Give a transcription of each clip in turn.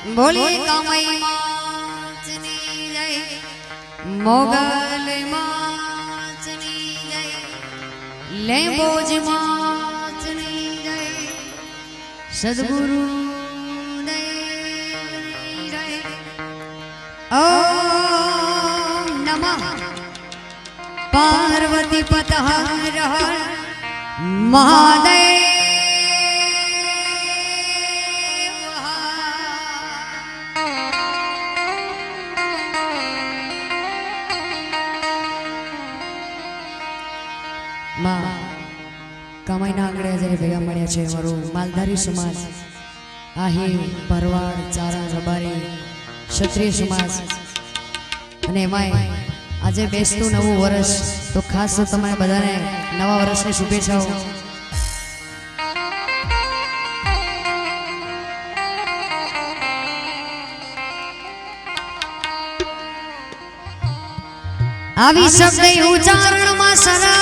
बोलिए कामई माचनी जय, मोगल माचनी जय, लेंबोज माचनी जय, सद्गुरु देवनी जय। ओम नमः पार्वती पतः हर हर महादेव। कमाईना आंगणे जरे भेगा मळ्या छे मारो मालधारी समाज, आही भरवाड़, चारण, रबारी, क्षत्रिय समाज અને એમાંય આજે બેસતું નવું વર્ષ, તો ખાસ તમારે બધાને નવા વર્ષની શુભેચ્છાઓ। આવી શબ્દ ઉચ્ચારણમાં સરસ્વતી,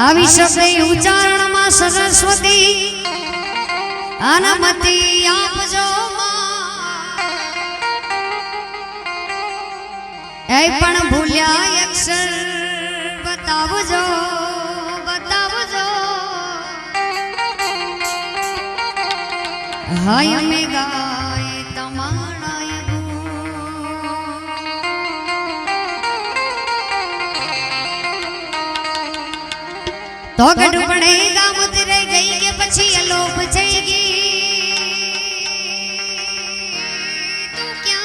આવી શબ્દ ઉચ્ચારણમાં સરસ્વતી અનમતિ આપજો એ પણ ભૂલ્યા અક્ષર બતાવજો બતાવજો। હાય અમે ગાય તમારા तो गढ़ बनेगा मुतरे गई के पछी अलोप जाएगी तू क्या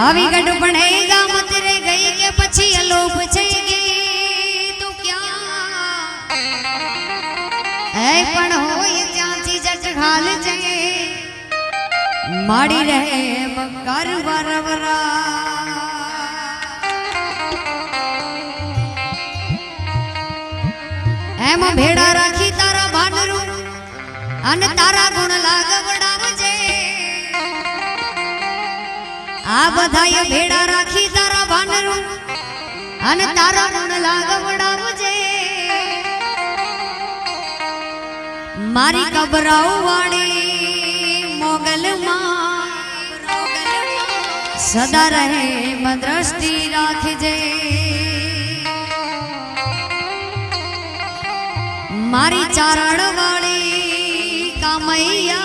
आवी गढ़ बनेगा मुतरे गई के पछी अलोप जाएगी तू क्या ऐ पण हो ये चाची जट खाल जाए माड़ी रहे मकर वरवरा। एम भेड़ा राखी तारा भानरू अन तारा गुण लागवड़ावजे आ बधाय भेड़ा राखी तारा भानरू अन तारा गुण लागवड़ावजे मारी कबराऊ वाड़ी मोगल मां सदा रहे मदृष्टि राखजे मारी चारण वाली कामैया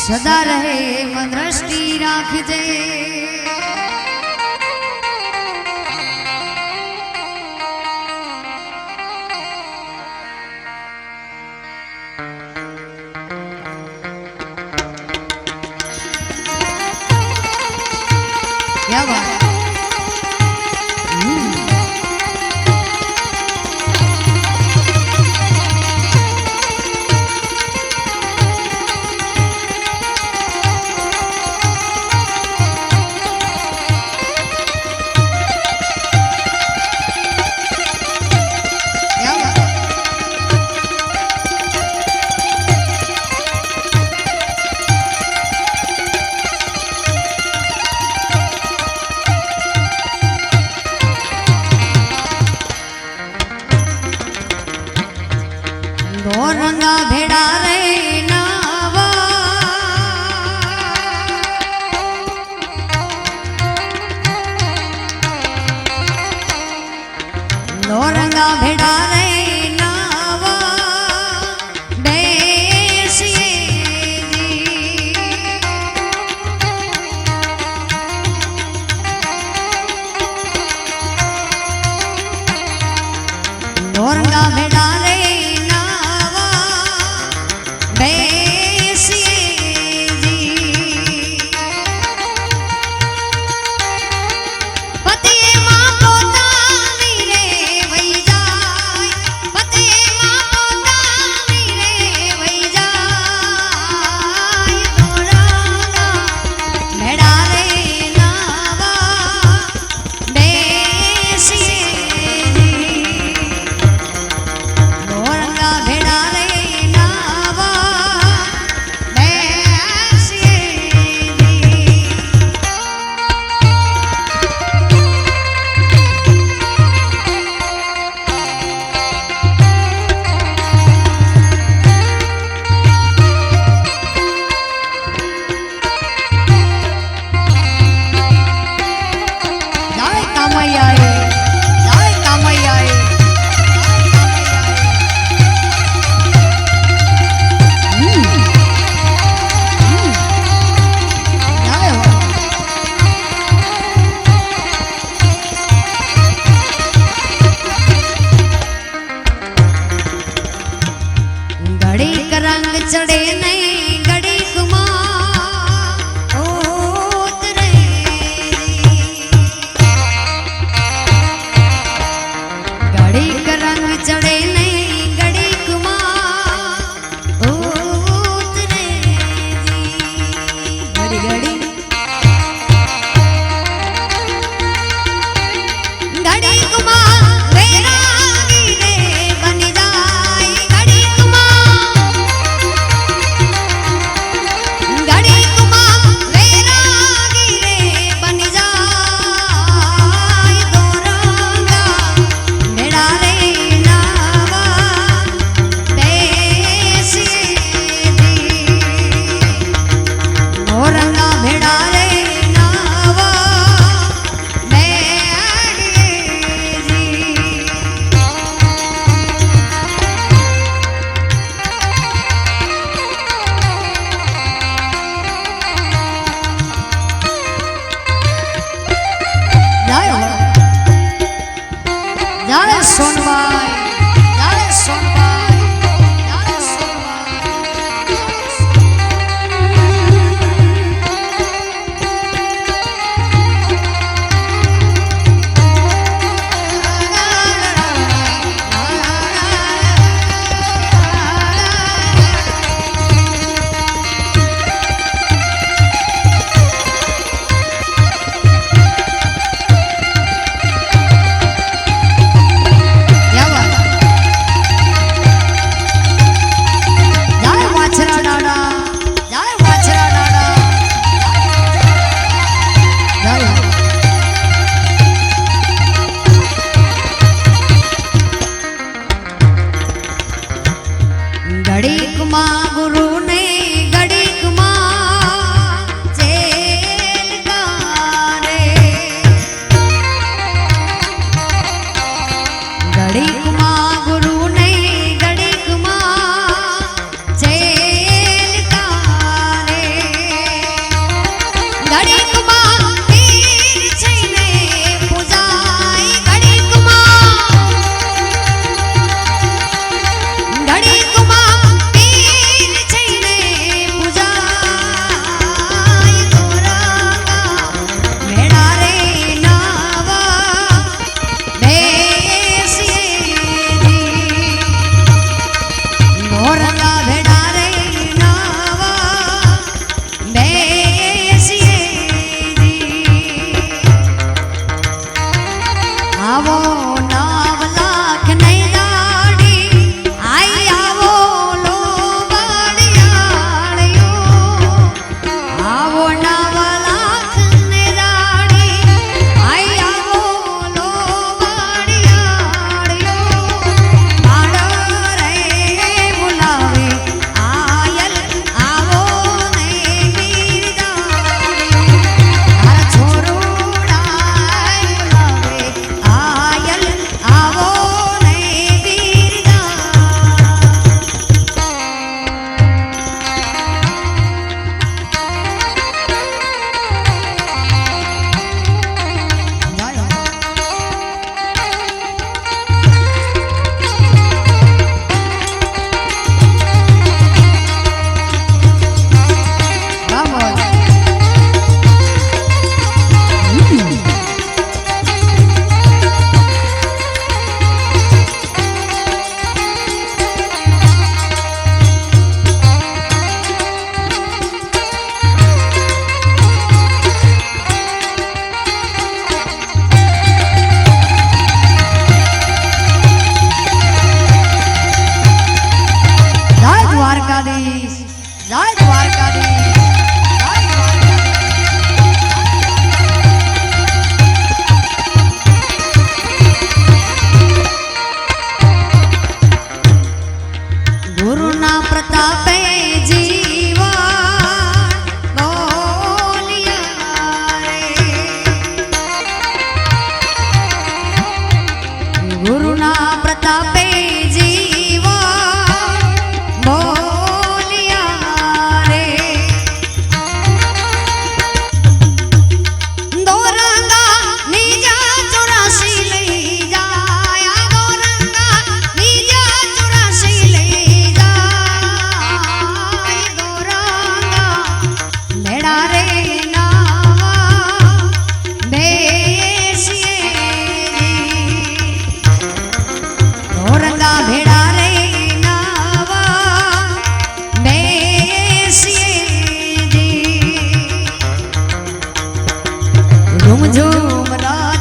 सदा रहे मदृष्टि राखजे। क्या बात रंगा भेड़ा रे नावा लो रंगा भेड़ा रे नावा बेसिए जी लो रंगा भेड़ा रे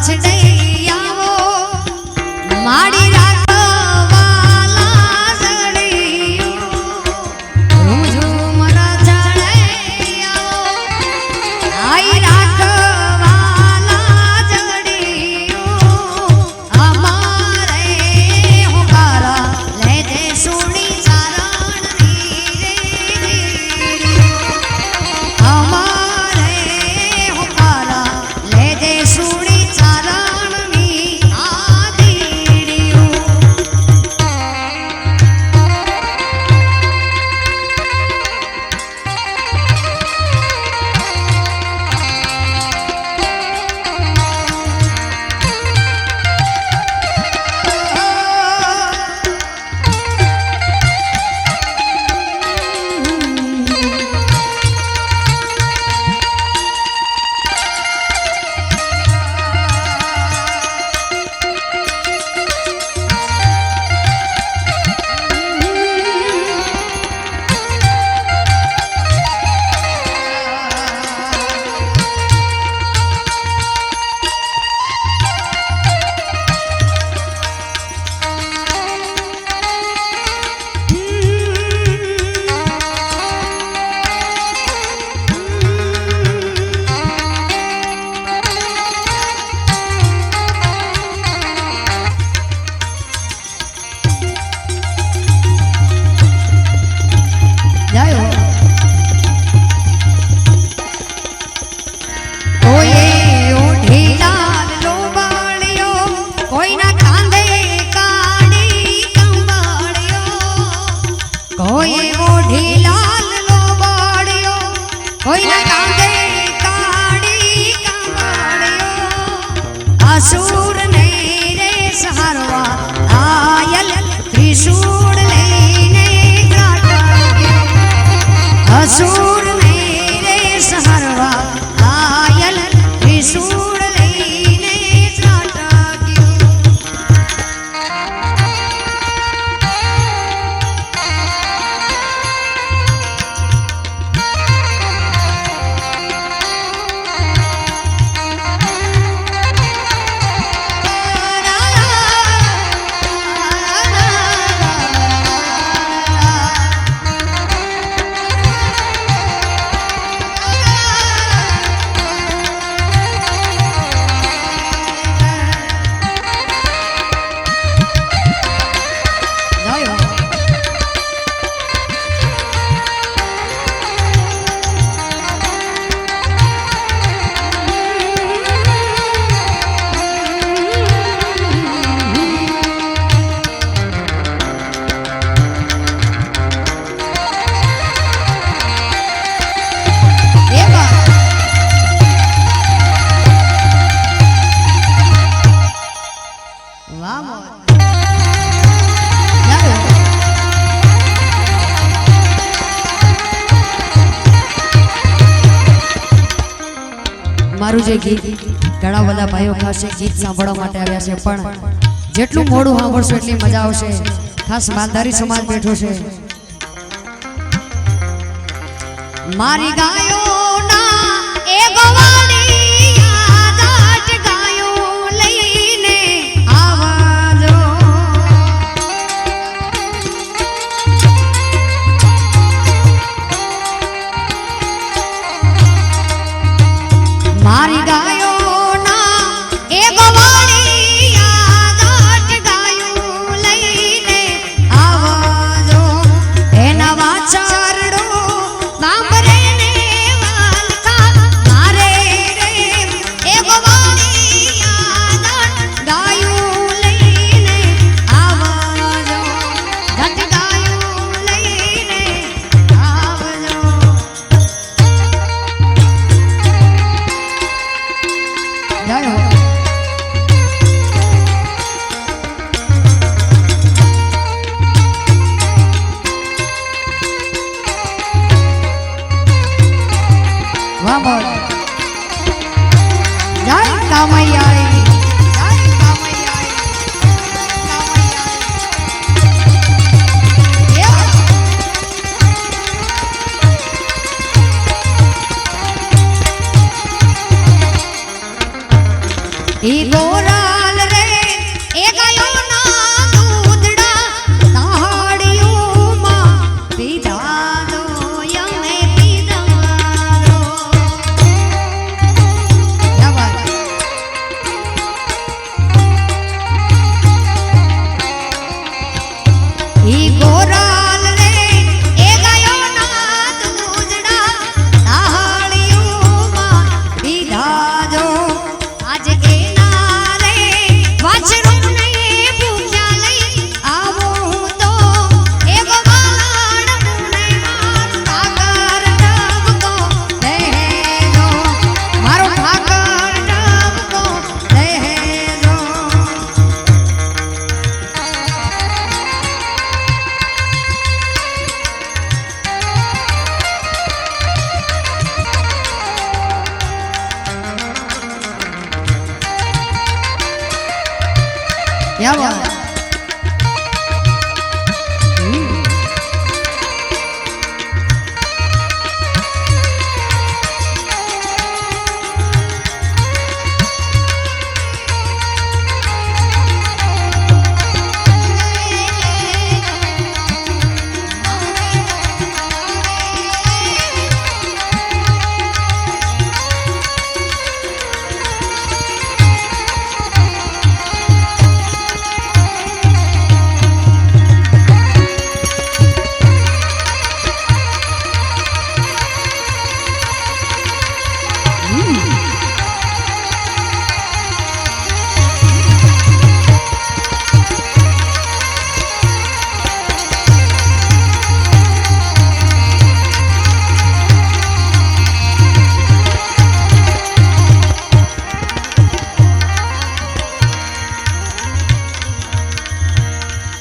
વાછડે આવો માડી રાખવાલા સગડીઓ રૂમઝૂમ રચડે આવો આઈ રાખવાલા સગડીઓ અમારે હોકારા લેજે સુણી ચારણની રે અમારે હોકારા લેજે સુણી ચારણની આદીડીઓ असुर ने रे सहारवा आयल त्रिशूल लेने घाटा असुर ने रे सहारवा आयल त्रिशूल लेने घाटा મારું જે ગીત ઘણા બધા ભાઈઓ ખાસ ગીત સાંભળવા માટે આવ્યા છે, પણ જેટલું મોડું સાંભળશો એટલી મજા આવશે. ખાસ માલધારી સમાજ બેઠો છે. મારી ગાયોના એ ગવાડી યાદાટ ગાયો લઈને આવજો મારી ગાયોના એ ગવાડી યાદાટ ગાયો લઈને આવજો એના વાચારડો સાંભળે ને વાલકા મારે રે એ ગવાડી યાદાટ ગાયો લઈને આવજો જટ ગાયો લઈને આવજો જય હો વાહ બોલ જય કામૈયા જય કામૈયા કામૈયા ઈ ગોરાલ રે એ ગાયો ના દૂધડા તાહડીઓમાં પીધા દો યમે પીધા દો. ક્યા વાત. ઈ ગોરાલ રે એ ગાયો ના દૂધડા તાહડીઓમાં પીધા દો. આજ એના રે વાછરુને ભૂખ્યા લઈ આવો તો એ ગોવાળ મુને મારું ઠાકર ડબકો દેજો. મારો ઠાકર ડબકો દેજો. ક્યા વાત.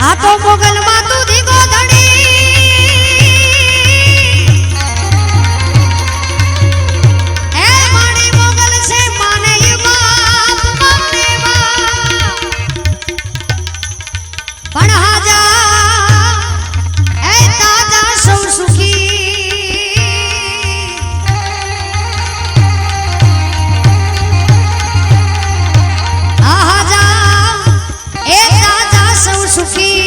આ તો મોગલ માં તું દીગો ધણી એ મારી મોગલ છે માને બાપ બાપને બાપ પણ હાજા એ તાજા સૌ સુખી હાજા એ તાજા સૌ સુખી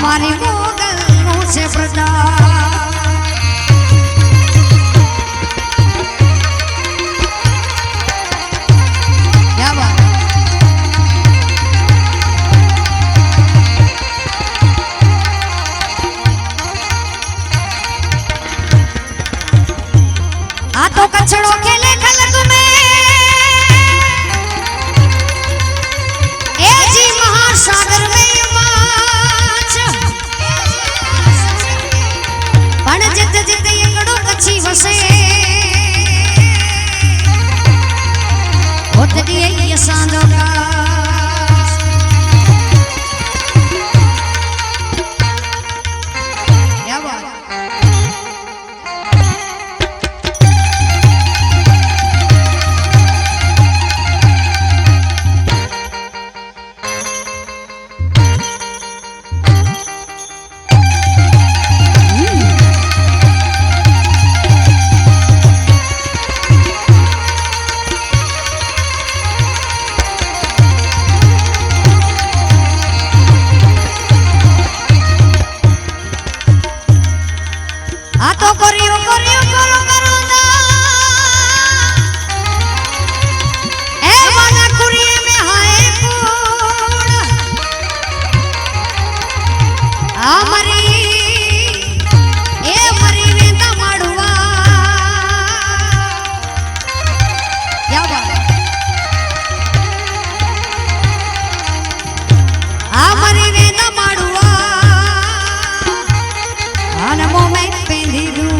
મારી મોગલ નું છે પ્રતાપ. ક્યા વાત. આ તો કચડો ખેલે ખલક મેં એ જી મહાસાગર મેં પણ જત જત એકડો કચ્છી વસે હોતડી એ સાંદો કા. ક્યા વાત. આ તો કર્યો કર્યો કરો કરો એ વાલા કુરીએ મે હાય કુડ આ મરી એ મરી વેતા માડવા. ક્યા વાત. આ મરી વેતા માડવા આને મોમે પેંધી દૂડ.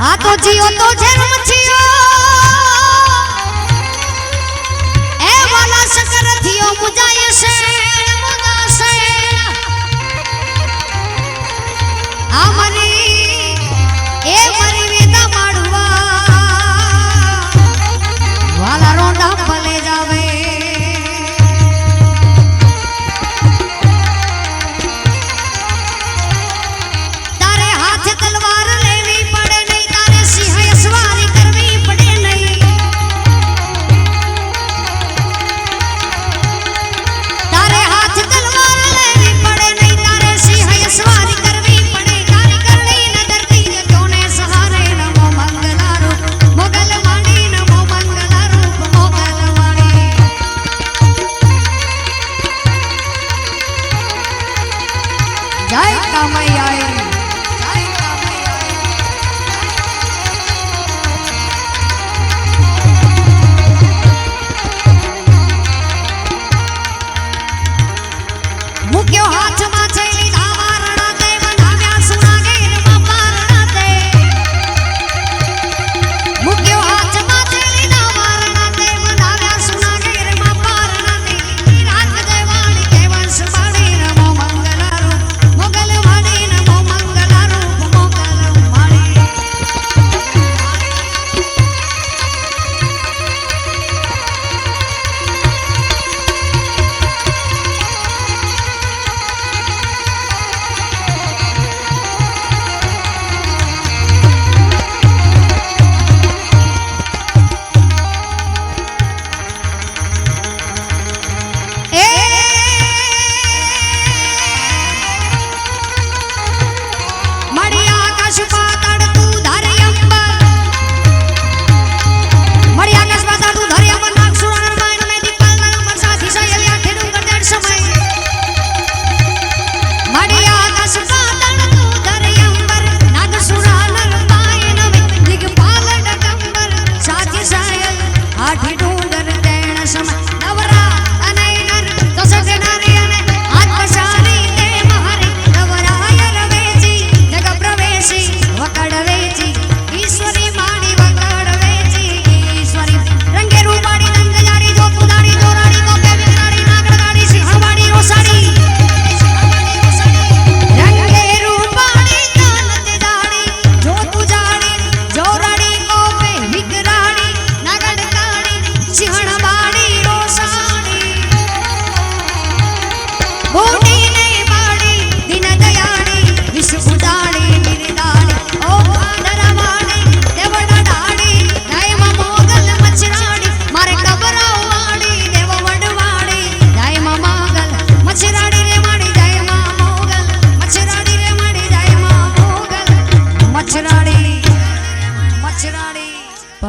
આ તો જીઓ તો જેમ છીઓ એ વાલા શકર થયો મુજાય છે મુજાશે. આ મરી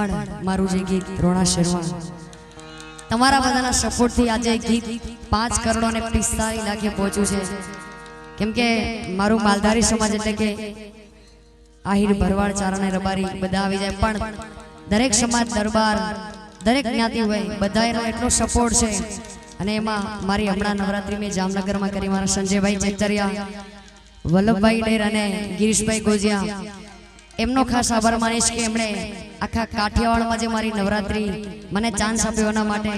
પણ મારું જે ગીત રોણા શેરવા તમારા બધાના સપોર્ટથી આજે ગીત 5 કરોડ અને 45 લાખે પહોંચ્યું છે. કેમ કે મારું માલધારી સમાજ એટલે કે આહિર ભરવાડ ચારણ અને રબારી બધા આવી જાય, પણ દરેક સમાજ દરબાર દરેક જ્ઞાતિ હોય બધાનો એટલો સપોર્ટ છે. અને એમાં મારી હમણાં નવરાત્રી મેં જામનગરમાં કરી મારા સંજયભાઈ ચેતરિયા, વલ્લભભાઈ ડેર અને ગિરીશભાઈ ગોજિયા, એમનો ખાસ આભાર માનીશ કે એમણે આખા કાઠિયાવાડમાં જે મારી નવરાત્રી મને ચાન્સ આપ્યો એના માટે.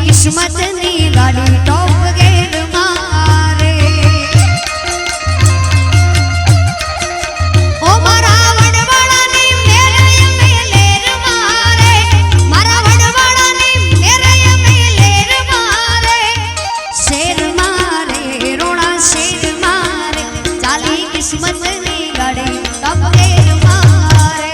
કિસ્મતની ગાડી ટોપ ગેર મારે, ઓ મારા વડવાડાની મેરય મેલેર મારે, મારા વડવાડાની મેરય મેલેર મારે, શેર મારે રોણા શેર મારે, ચાલી કિસ્મતની ગાડી ટોપ ગેર મારે.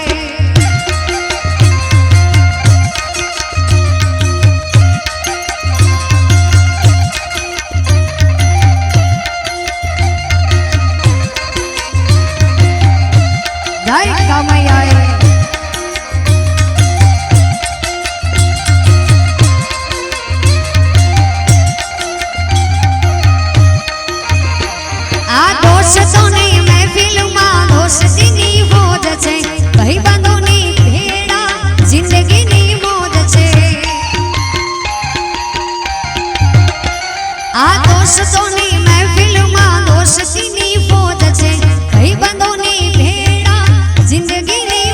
દોસ્તોની મહેફિલમાં દોસ્તીની ફોજ છે, ભાઈબંધોની ભેડા જિંદગીની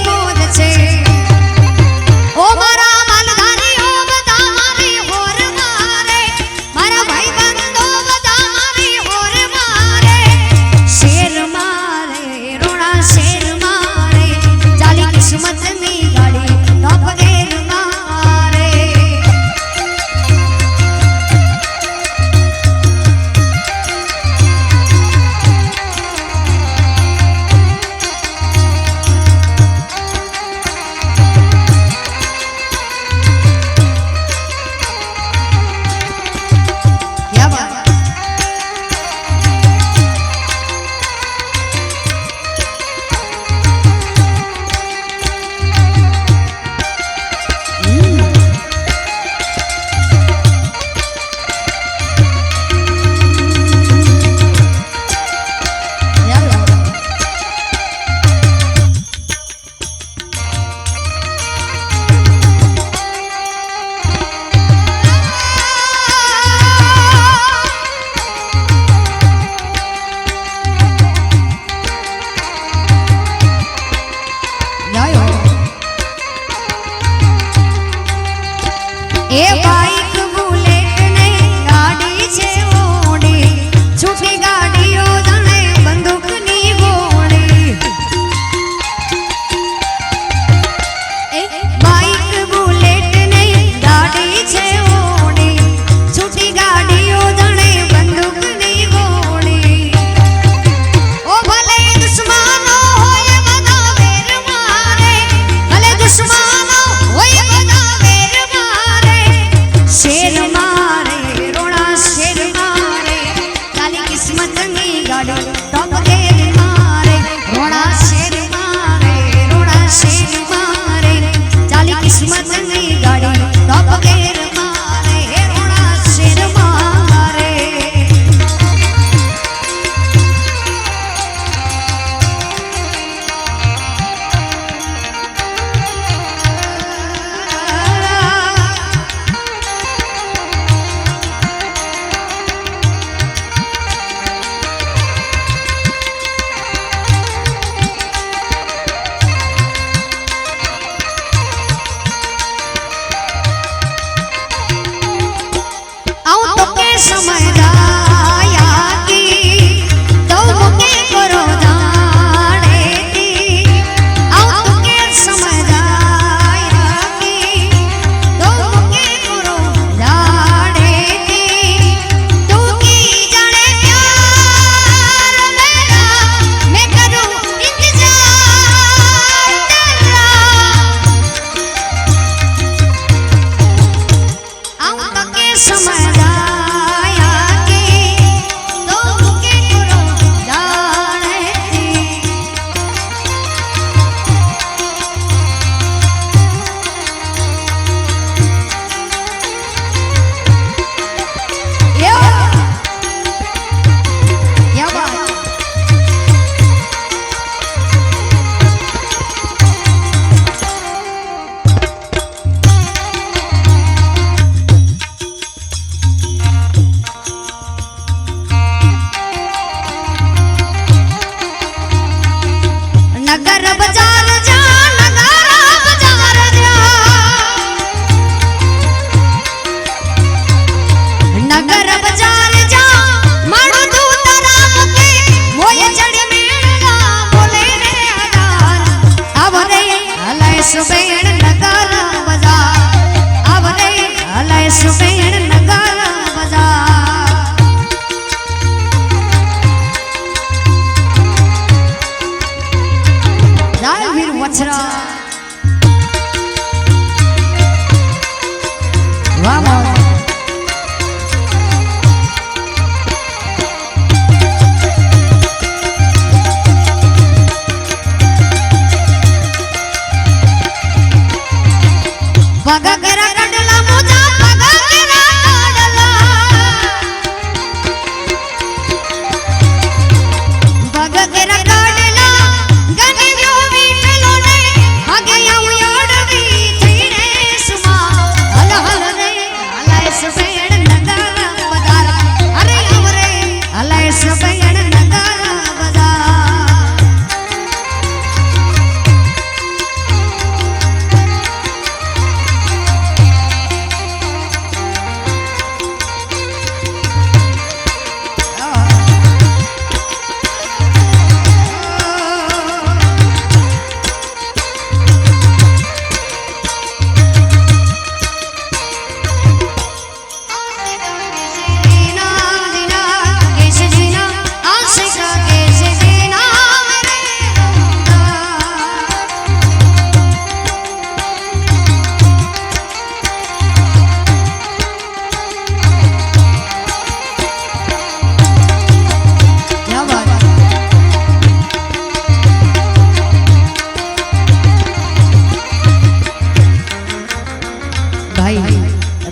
મચ્છરા વાહ વાહ પગા કેરા કડલા મોજા પગા કેરા કડલા પગા કેરા કડલા ગની જો વીટલો ને હગે આવું યાડવી થઈને સુમા હલ હલ રે હલાય સબેડ નગર બજાર અરે અમરે હલાય સબેડ નગર બજાર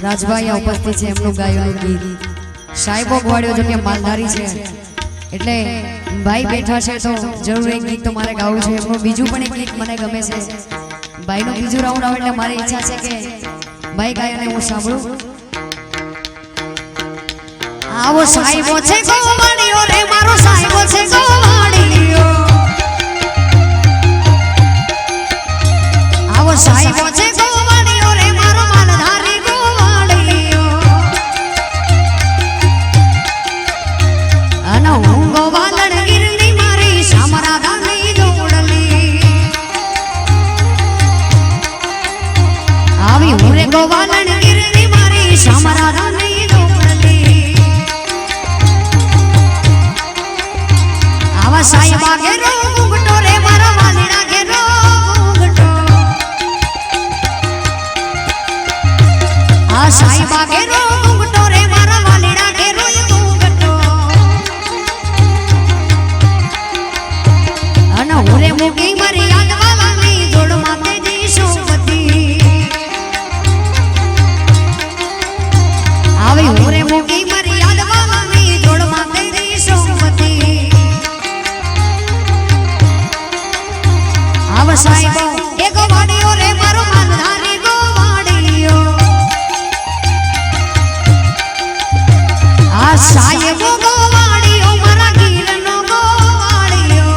રાજભાઈ ઉપસ્થિત છે એમનું ગાયેલું ગીત સાહેબો ગવાડ્યો જો કે માલધારી છે એટલે ભાઈ બેઠા છે તો જરૂર એક ગીત તો મારે ગાવું છે એમનું બીજું પણ એક ગીત મને ગમે છે ભાઈનું બીજું રાઉન્ડ આવે એટલે મારી ઈચ્છા છે કે ભાઈ ગાય અને હું સાંભળું આવો સાહેબો છે ગવાડ્યો રે મારો સાહેબો છે ગવાડ્યો આવો સાહેબો છે ગવાડ્યો રે મારો માલધારી ગોવાલણ ગીરની મારી શામરાધાની જોડલી આવી હું રે ગોવાલણ ગીરની મારી શામરાધાની જોડલી આવા સાહેબા ઘેરો ઘૂંઘટો રે મારા વાલીડા ઘેરો ઘૂંઘટો આ સાહેબા ઘેરો ઘૂંઘટો રે મારા વાલીડા ઘેરો ઓરે મુગી મારી યાદ વાલાની જોડ માતે જી સોપતી આવી ઓરે મુગી મારી યાદ વાલાની જોડ માતે જી સોપતી આવ સાહેબો એ ગવાડીઓ રે મારો માલધારી ગવાડીઓ આ સાહેબો ગવાડીઓ મારા ગીરનો ગવાડીઓ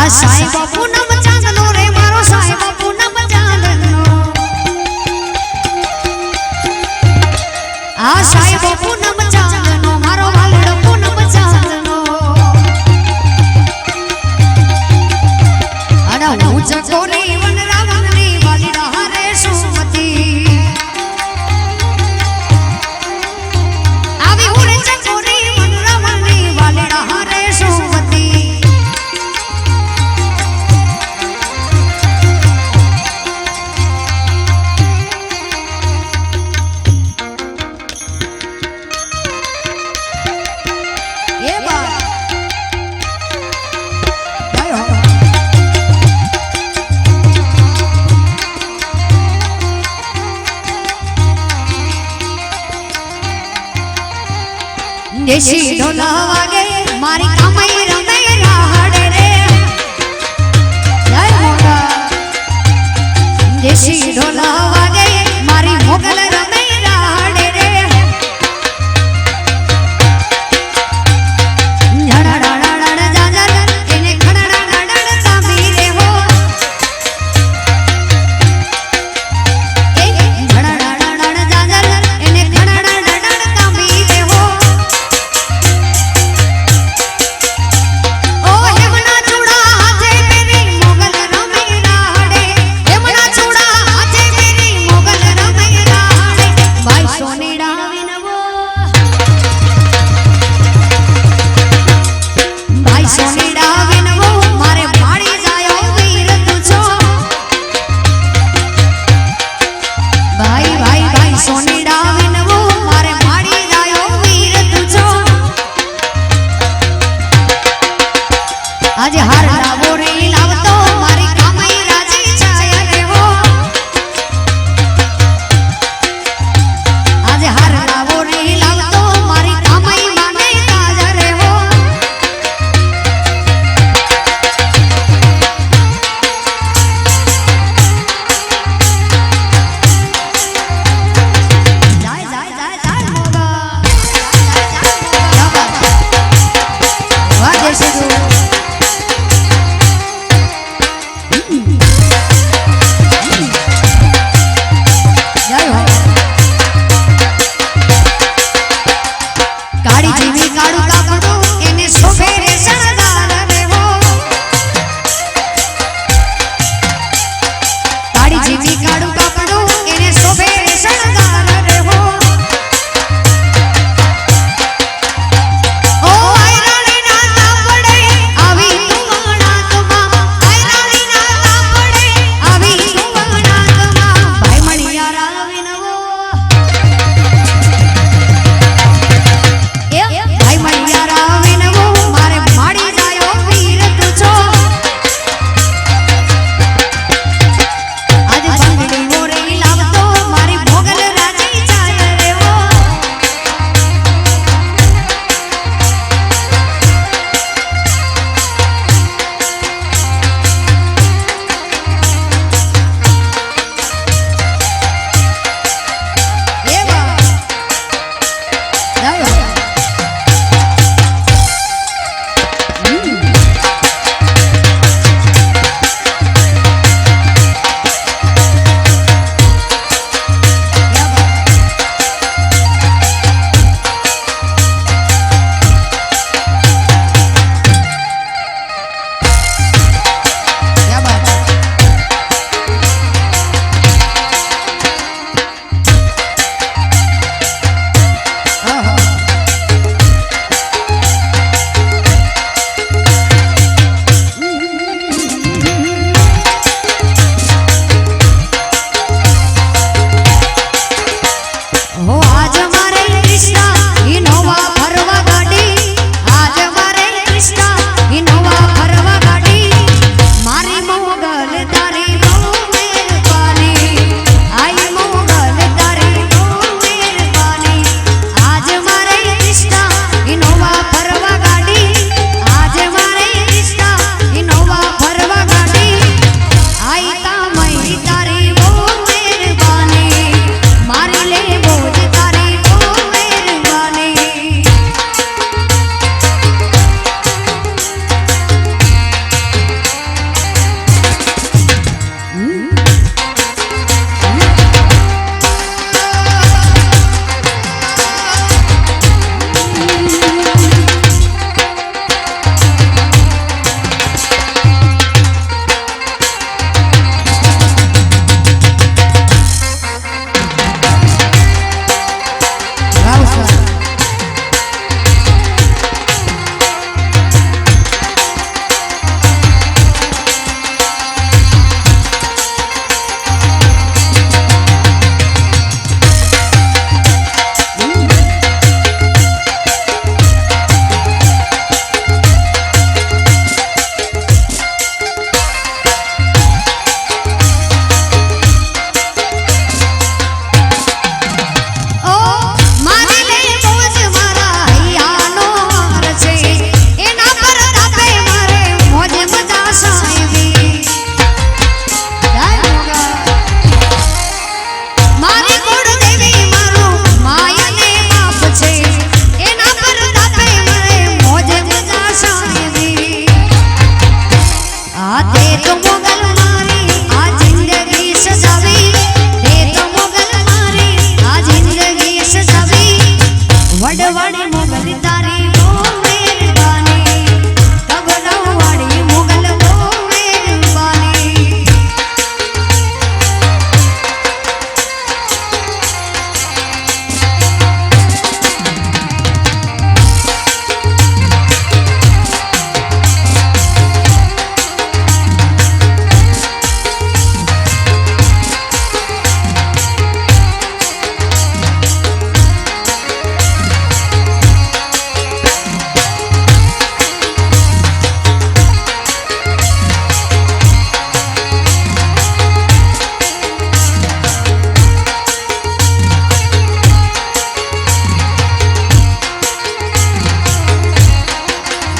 સાહેબ પૂનમ ચાંદનો રે મારો સાહેબ પૂનમ ચાંદનો આ સાહેબ પૂનમ ચાંદનો મારો વાલડો પૂનમ ચાંદનો અડા હું ચકોરી વન રાવણની વાલીડા હરે સુમતી આવી હું ચકોરી વન રાવણની વાલીડા હરે સુમતી દેશી ઢોલા વાગે મારી કામઈ રમે રાહડે રે જય મોગા દેશી ઢોલા વાગે મારી મોગલ રમે રાહડે રે આજે હાર લાવો રે લાવતો મારી કામઈ રાજી છાયા રે હો આજે હાર લાવો રે લાવતો મારી કામઈ માને તાજા રે હો જાય જાય જાય જાય મોગા क्या बात वाह देसी दो કાળી જીવી કાળું કાપડું એને શોભે રે શણગાર રે હો કાળી જીવી કાળું કાપડું એને શોભે રે શણગાર રે હો ઓ આયરાણી ના કાપડે આવી તું વણાકમાં આયરાણી ના કાપડે આવી તું વણાકમાં ભાઈ મણિયારા વિનવો ભાઈ મણિયારા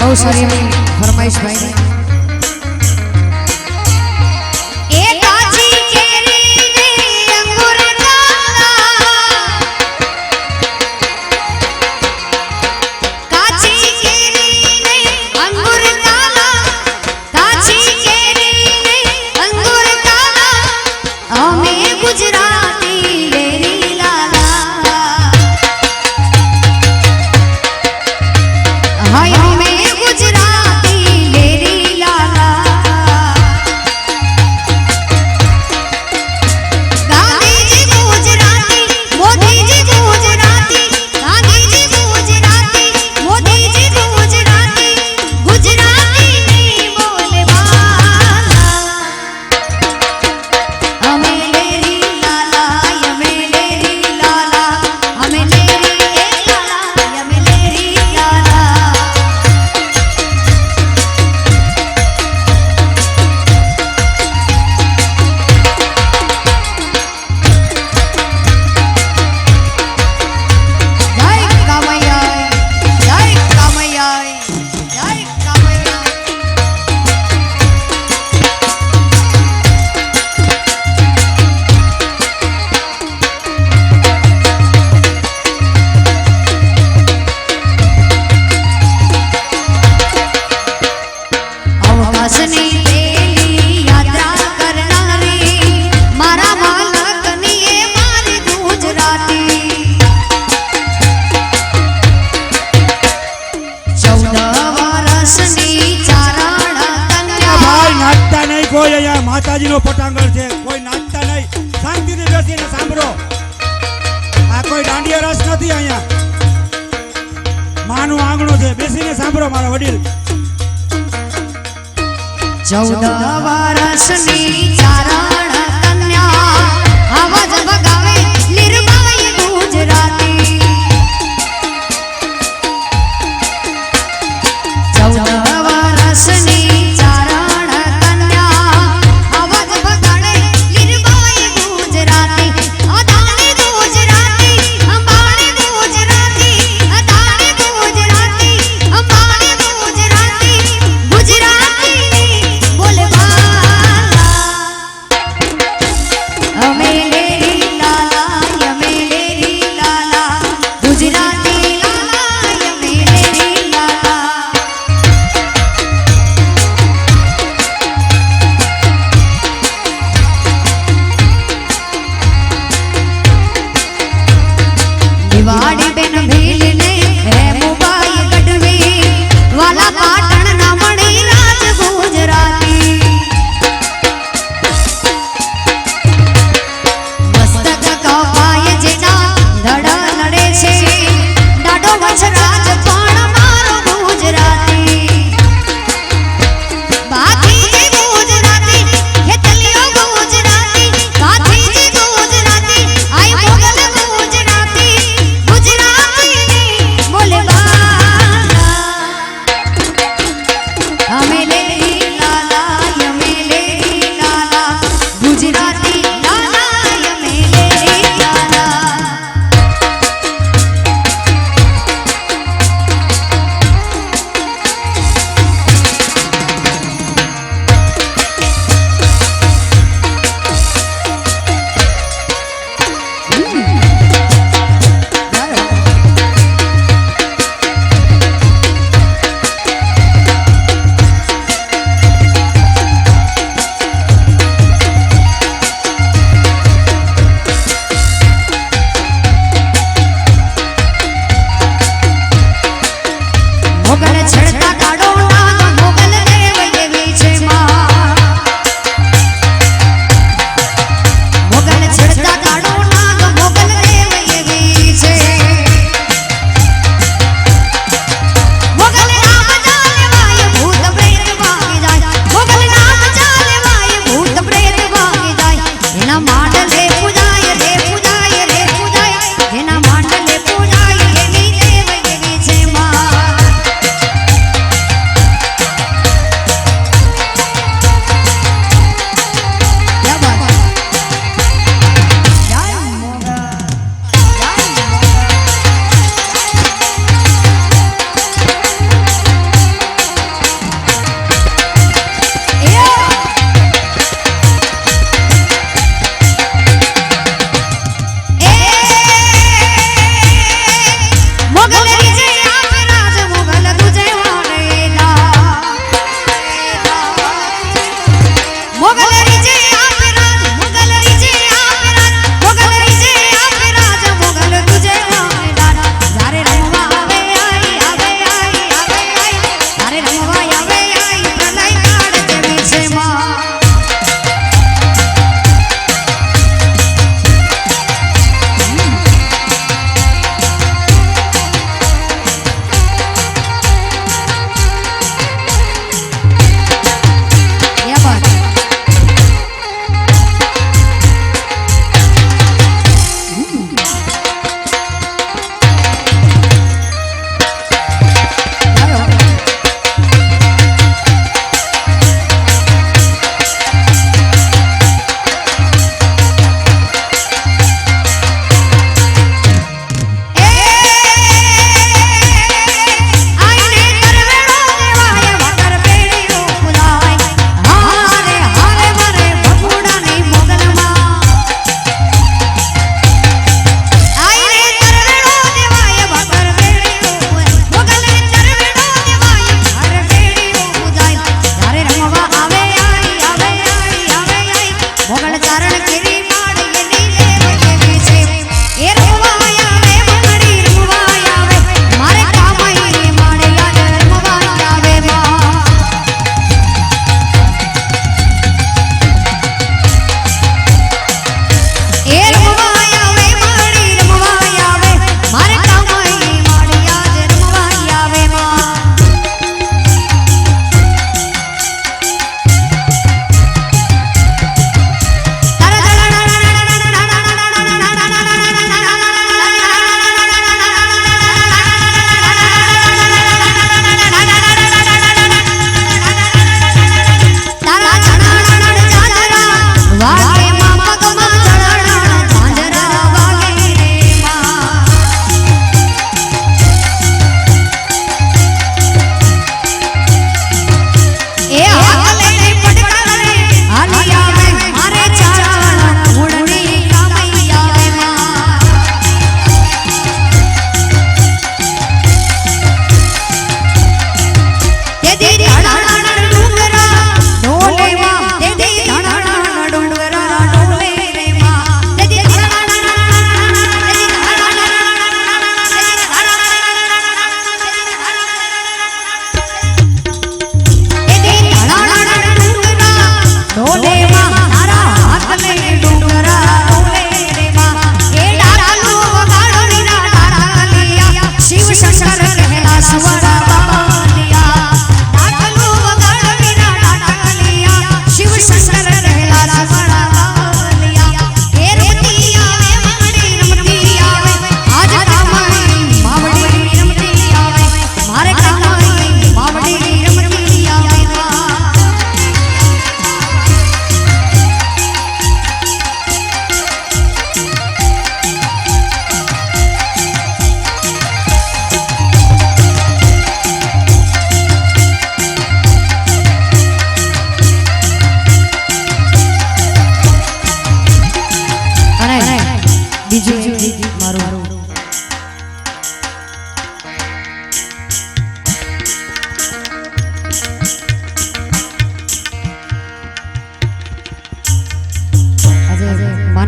બહુ સારી એવી ફરમાઈશ ભાઈ माताजी नो पटांगण छे कोई नाचता नहीं शांति थी बेसीने सांभळो आ कोई दांडिया रस नहीं अहींया मानु आंगणो छे बेसीने सांभळो मारा वडील 14 વર્ષની ચારણ કન્યા આવાજ બગાવે લીરબાઈ ગુજરાતી 14 વર્ષની वाड़ी बेन भील ने है मुबाई गढ़वी वाला पाटण ना मणी राज गुजराती मस्तक कपाय जेना धड़ नड़े छे डाडो वछराज पण मारो गुजराती बाकी जे गुजराती हे तलियो गुजराती काथी जे गुजराती आई मोगल गुजराती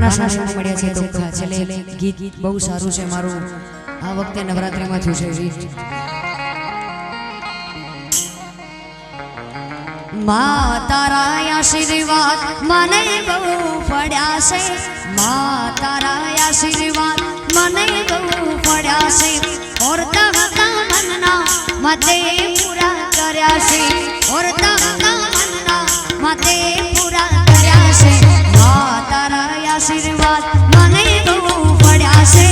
નાના શાસનો મળ્યા છે તો છેલ્લે ગીત બહુ સારું છે મારું આ વખતે નવરાત્રિમાં થયું છે ગીત મા તારા આશીર્વાદ મને બહુ પડ્યા છે મા તારા આશીર્વાદ મને બહુ પડ્યા છે ઓરતા હતા મનના મતે પૂરા કર્યા છે ઓરતા હતા મનના મતે પૂરા કર્યા છે મા તારા આશીર્વાદ મને બહુ પડ્યા છે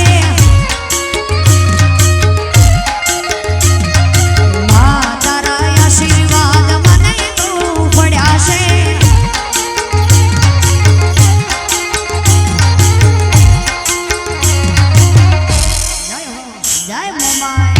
મા તારા આશીર્વાદ મને બહુ પડ્યા છે જય મોમાય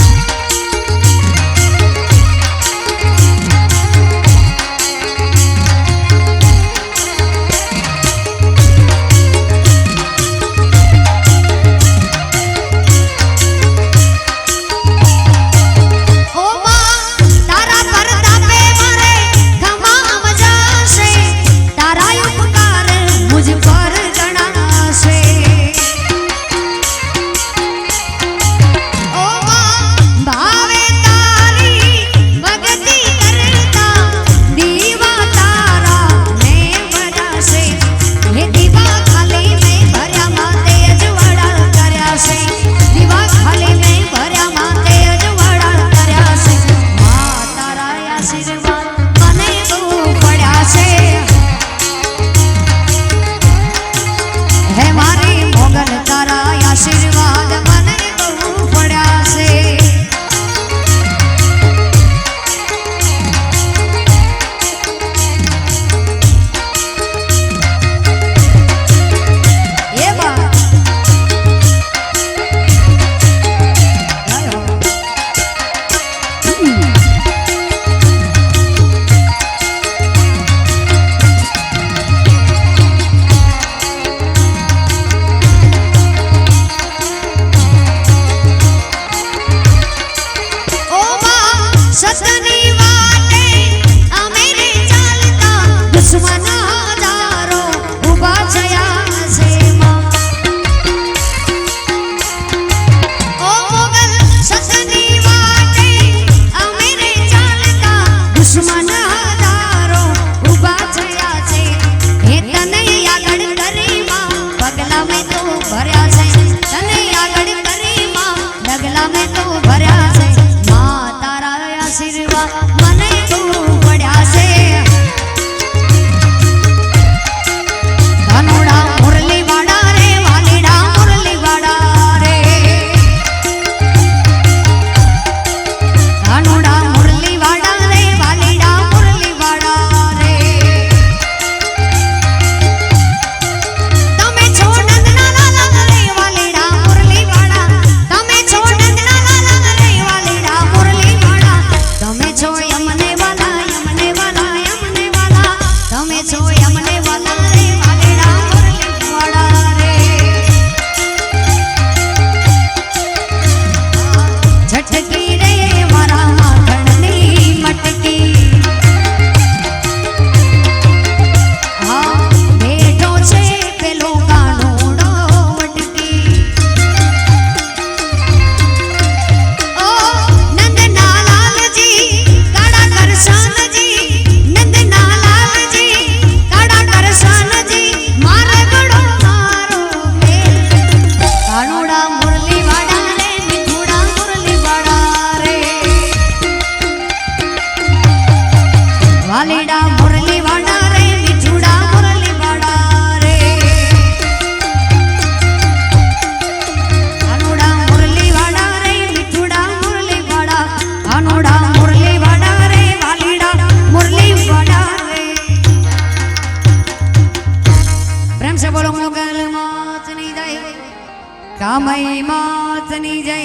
કામઈ મોતની જય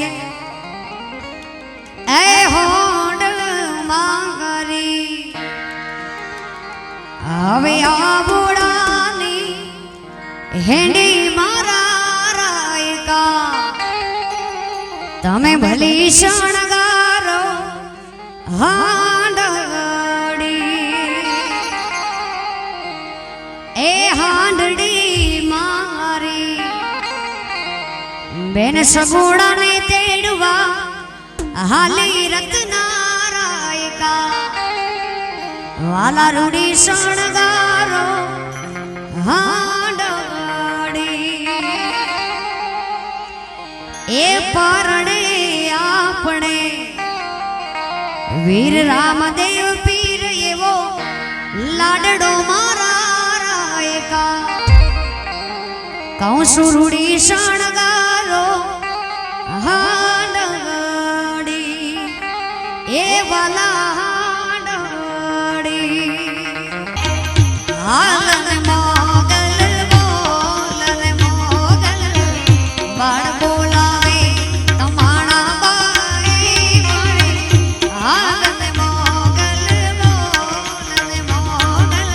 એ હોડ માંગરી હવે આબુડાની હેડી મારા રાયકા તમે ભલી શણગારો હાંડડી એ હાંડડી મારી બેન સગુડાને તેડવા હાલી રત્નારાયકા વાલા રૂડી શણગારો હાંડવાડી એ પરણે આપણે વીર રામદેવ પીર એવો લાડડો મારા રાયકા કહું સુરુડી શણગારો હાંડવાડી એ વાલા હાંડવાડી હાલન મોગલ બોલન મોગલ બાળ બોલાવે તમારા બાઈ મારે હાલન મોગલ બોલન મોગલ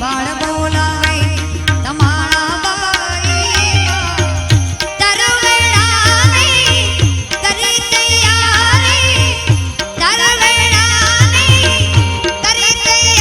બાળ બોલાવે તમારા બાઈ તરવેડાને કરી તૈયારી તરવેડાને કરી તૈયારી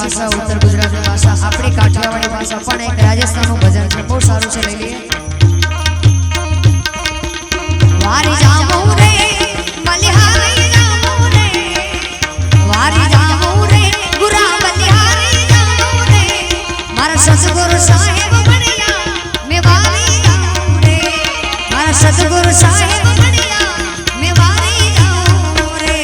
ભાષા ઉત્તર ગુજરાતની ભાષા આપણી કાઠિયાવાડી ભાષા પણ એક રાજસ્થાનનું ભજન છે બહુ સારું છે લઈ લઈએ વારી જામો રે બલિહારી જામો રે વારી જામો રે ગુરા બલિહારી જામો રે મારા સતગુરુ સાહેબ બણ્યા મે વારી જામો રે મારા સતગુરુ સાહેબ બણ્યા મે વારી જામો રે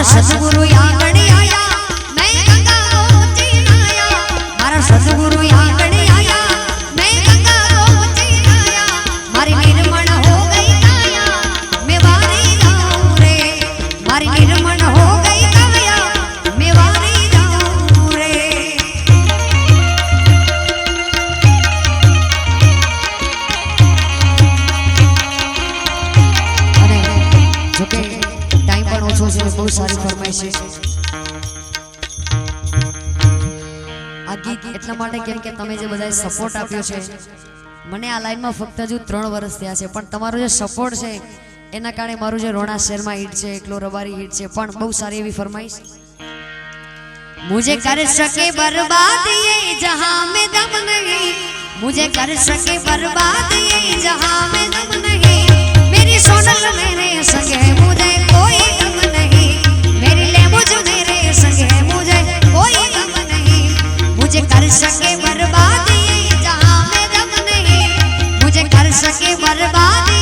सतगुरु आंगण आया मैं गंगा गोची नाया मारा सतगुरु आंगण आया मैं गंगा गोची नाया मारी निर्मण हो गई काया मैं वारी जाऊं रे मारी निर्मण हो गई काया मैं वारी जाऊं रे अरे जो के टाइम पर ओछो છે બહુ સારી ફરમાઈશ છે આ ગીત એટલા માટે કેમ કે તમે જે બધાએ સપોર્ટ આપ્યો છે મને આ લાઈનમાં ફક્ત હજુ 3 વર્ષ થયા છે પણ તમારો જે સપોર્ટ છે એના કારણે મારું જે રોણા શહેરમાં હિટ છે એકલો રબારી હિટ છે પણ બહુ સારી એવી ફરમાઈશ मुझे कर सके बर्बाद ये जहां में दम नहीं मुझे कर सके बर्बाद ये जहां में दम नहीं मेरी सोनल मेरे संग है मुझे कोई गम नहीं मेरी ले मुझे मेरे संग है मुझे कोई गम नहीं मुझे कर सके बर्बाद ये जहां में दम नहीं मुझे कर सके बर्बाद